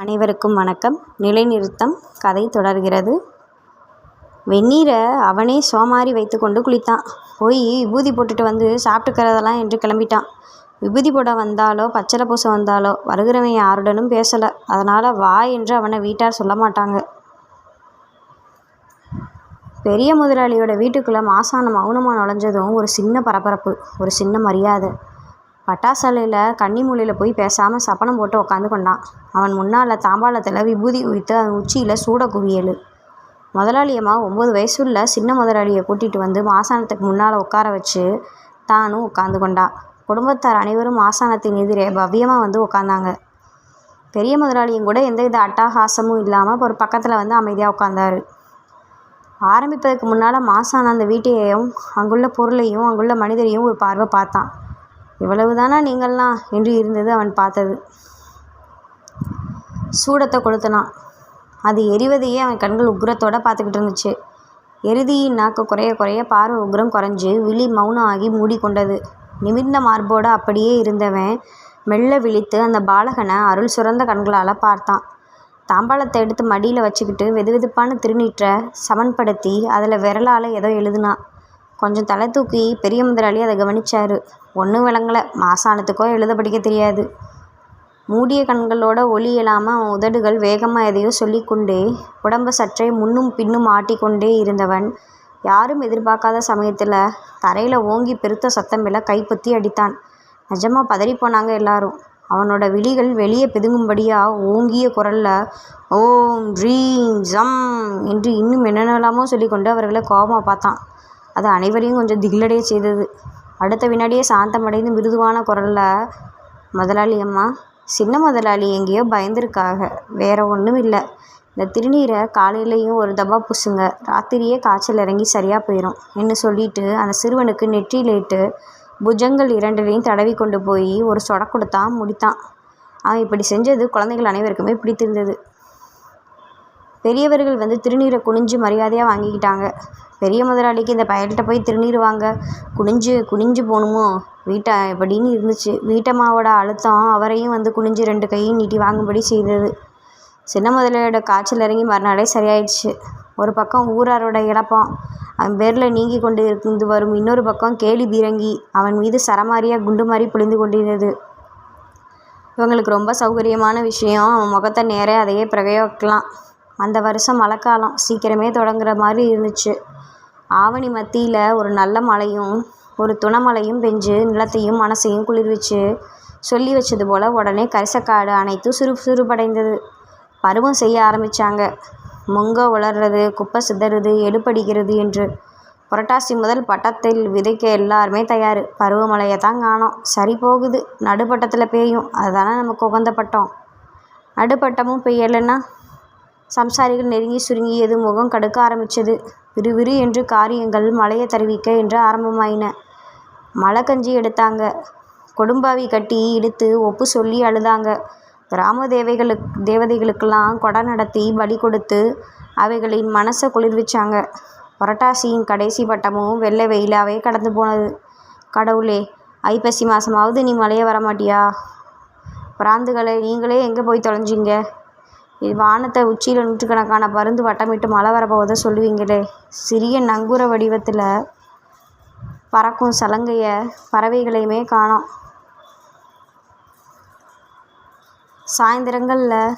அனைவருக்கும் வணக்கம். நிலைநிறுத்தம் கதை தொடர்கிறது. வெந்நீரை அவனே சோமாரி வைத்து கொண்டு குளித்தான். போய் விபூதி போட்டுட்டு வந்து சாப்பிட்டுக்கிறதெல்லாம் என்று கிளம்பிட்டான். விபூதி போட வந்தாலோ பச்சளை பூச வந்தாலோ வருகிறவன் யாருடனும் பேசலை. அதனால் வா என்று அவனை வீட்டார் சொல்ல மாட்டாங்க. பெரிய முதலாளியோட வீட்டுக்குள்ளே மாசானம் மௌனமாக நுழைஞ்சதும் ஒரு சின்ன பரபரப்பு, ஒரு சின்ன மரியாதை. பட்டாசாலையில் கன்னிமூலையில் போய் பேசாமல் சப்பனம் போட்டு உக்காந்து கொண்டான். அவன் முன்னால் தாம்பாளத்தில் விபூதி குவித்து அதன் உச்சியில் சூட குவியல். முதலாளியம்மா 9 வயசுள்ள சின்ன முதலாளியை கூட்டிகிட்டு வந்து மாசானத்துக்கு முன்னால் உட்கார வச்சு தானும் உட்காந்து கொண்டா. குடும்பத்தார் அனைவரும் மாசானத்தின் எதிரே பவ்யமாக வந்து உட்காந்தாங்க. பெரிய முதலாளியும் கூட எந்தவித அட்டகாசமும் இல்லாமல் ஒரு பக்கத்தில் வந்து அமைதியாக உட்காந்தாரு. ஆரம்பிப்பதற்கு முன்னால் மாசான அந்த வீட்டையும் அங்குள்ள பொருளையும் அங்குள்ள மனிதரையும் ஒரு பார்வை பார்த்தான். இவ்வளவுதானா நீங்கள்லாம் என்று இருந்தது அவன் பார்த்தது. சூடத்தை கொளுத்தினான். அது எரிவதையே அவன் கண்கள் உக்ரத்தோடு பார்த்துக்கிட்டு இருந்துச்சு. எருதியின் நாக்கு குறைய குறைய பார்வை உக்ரம் குறைஞ்சி விழி மௌனம் ஆகி மூடிக்கொண்டது. நிமிர்ந்த மார்போடு அப்படியே இருந்தவன் மெல்ல விழித்து அந்த பாலகனை அருள் சுரந்த கண்களால் பார்த்தான். தாம்பாளத்தை எடுத்து மடியில் வச்சுக்கிட்டு வெதுவெதுப்பான திருநீற்றை சமன்படுத்தி அதில் விரலால் ஏதோ எழுதுனான். கொஞ்சம் தலை தூக்கி பெரிய முதலாளி அதை கவனிச்சாரு. ஒன்றும் விளங்கலை. மாசானத்துக்கோ எழுத படிக்க தெரியாது. மூடிய கண்களோட ஒளி இல்லாமல் அவன் உதடுகள் வேகமாக எதையோ சொல்லிக்கொண்டே உடம்பை சற்றே முன்னும் பின்னும் ஆட்டிக்கொண்டே இருந்தவன் யாரும் எதிர்பார்க்காத சமயத்தில் தரையில் ஓங்கி பெருத்த சத்தம் மேலே கைப்பற்றி அடித்தான். நிஜமாக பதறிப்போனாங்க எல்லாரும். அவனோட விழிகள் வெளியே பிதுங்கும்படியாக ஓங்கிய குரலில் ஓம் ரீம் ஜம் என்று இன்னும் என்னென்னலாமோ சொல்லிக்கொண்டு அவர்களை கோபமாக பார்த்தான். அது அனைவரையும் கொஞ்சம் திகிலடைய செய்தது. அடுத்த வினாடியே சாந்தமடைந்து மிருதுவான குரலில், முதலாளி அம்மா, சின்ன முதலாளி எங்கேயோ பயந்துருக்காக, வேற ஒன்றும் இல்லை. இந்த திருநீரை காலையிலையும் ஒரு தபா பூசுங்க, ராத்திரியே காய்ச்சல் இறங்கி சரியாக போயிடும் என்று சொல்லிட்டு அந்த சிறுவனுக்கு நெற்றியிலேட்டு புஜங்கள் 2லையும் தடவி கொண்டு போய் ஒரு சொட கொடுத்தான். முடித்தான். அவன் இப்படி செஞ்சது குழந்தைகள் அனைவருக்குமே பிடித்திருந்தது. பெரியவர்கள் வந்து திருநீரை குனிஞ்சு மரியாதையாக வாங்கிக்கிட்டாங்க. பெரிய முதலாளிக்கு இந்த பயல்கிட்ட போய் திருநீர் வாங்க குனிஞ்சு போகணுமோ வீட்டை எப்படின்னு இருந்துச்சு. வீட்டம்மாவோட அழுத்தம் அவரையும் வந்து குனிஞ்சு 2 கையும் நீட்டி வாங்கும்படி செய்தது. சின்ன முதலாளியோட காய்ச்சல் இறங்கி மறுநாளே சரியாயிடுச்சு. ஒரு பக்கம் ஊராரோட இழப்பம் அவன் பேரில் நீங்கி கொண்டு இருந்து வரும், இன்னொரு பக்கம் கேலி பீரங்கி அவன் மீது சரமாரியாக குண்டு மாதிரி பொழிந்து கொண்டிருந்தது. இவங்களுக்கு ரொம்ப சௌகரியமான விஷயம், அவன் முகத்தை நேரே அதையே பிரயோகிக்கலாம். அந்த வருஷம் மழைக்காலம் சீக்கிரமே தொடங்குற மாதிரி இருந்துச்சு. ஆவணி மத்தியில் ஒரு நல்ல மழையும் ஒரு துணமழையும் பெஞ்சு நிலத்தையும் மனசையும் குளிர்விச்சு சொல்லி வச்சது போல் உடனே கரிசக்காடு அனைத்து சுறுசுறுப்படைந்தது. பருவம் செய்ய ஆரம்பித்தாங்க. முங்க உலர்றது, குப்பை சிதறது, எடுப்படிக்கிறது என்று. புரட்டாசி முதல் பட்டத்தில் விதைக்க எல்லாருமே தயார். பருவமழையை தான் காணோம். சரி போகுது. நடுப்பட்டத்தில் பெய்யும், அதுதானே நமக்கு உகந்த பட்டம். நடுப்பட்டமும் பெய்யலைன்னா சம்சாரிகள் நெருங்கி சுருங்கியது. முகம் கடுக்க ஆரம்பித்தது. விறுவிறு என்று காரியங்கள் மழையை தருவிக்க என்று ஆரம்பமாயின. மழை கஞ்சி எடுத்தாங்க. கொடும்பாவி கட்டி இழுத்து ஒப்பு சொல்லி அழுதாங்க. கிராம தேவதைகளுக்கெல்லாம் கொடை நடத்தி பலி கொடுத்து அவைகளின் மனசை குளிர்விச்சாங்க. புரட்டாசியின் கடைசி பட்டமும் வெள்ளை வெயிலாகவே கடந்து போனது. கடவுளே, ஐப்பசி மாதமாவது நீ மழையை வரமாட்டியா? பிராந்துகளை நீங்களே எங்கே போய் தொலைஞ்சிங்க? வானத்தை உச்சியில் நூற்றுக்கணக்கான பருந்து வட்டமிட்டு மழை வரப்போவதை சொல்லுவீங்களே. சிறிய நங்கூர வடிவத்தில் பறக்கும் சலங்கைய பறவைகளையுமே காணோம். சாயந்தரங்களில்